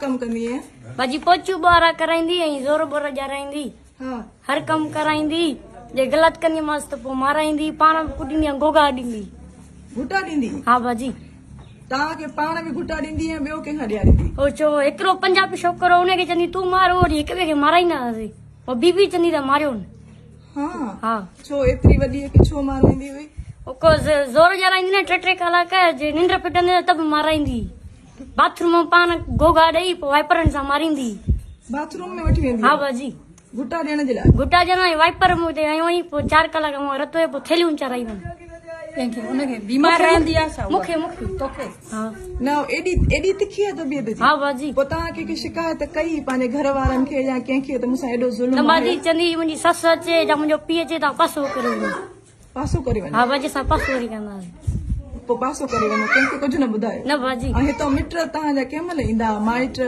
कम कंदी है बाजी पोचू बारा कराईंदी ऐं ज़ोर बोर ॼाराईंदी हाँ हर कम कराईंदी जे गलत कंदी मांस त पोइ माराईंदी पाण कुॾींदी गोगा ॾींदी घुटा ॾींदी हा बाजी तव्हांखे पाण बि घुटा ॾींदी ऐं ॿियो कंहिंखां ॾियारींदी ओ चो हिकिड़ो पंजाबी छोकिरो हुनखे चवंदी तूं मारो वरी हिक ॿिए खे माराईंदा हुआसीं पोइ बीबी चवंदी त मारियो न हाँ हा छो एतिरी वॾी है कि छो माराईंदी हुई को ज़ोर ॼाराईंदी न टे कलाक जे निंड फिटंदी त बि माराईंदी बाथरूम में पाण गोगा ॾेई पोइ वाइपरनि सां मारींदी बाथरूम में वठी वेंदी हा बाजी घुटा ॾियण जे लाइ गुटा ॼणा वाइपर में उते आयो आई पोइ 4 कलाक मां रतो पोइ थेलियूं चरायूं बीमार रहंदी आहे छा मूंखे मूंखे तोखे हा न एॾी तिखी आहे तबियत जी हा बाजी पोइ तव्हां कंहिंखे शिकायत कई पंहिंजे घर वारनि खे या कंहिंखे त मूंसां एॾो न ज़ुल्म बाजी आहे चवंदी मुंहिंजी ससु अचे या मुंहिंजो पीउ अचे त पासो करे वञो पासो करे वञो हा बाजी असां पासो वरी कंदासीं पोइ पासो करे वञो कंहिंखे कुझु न ॿुधायो न बाजी ऐं हितां मिट तव्हांजा कंहिं महिल ईंदा माइट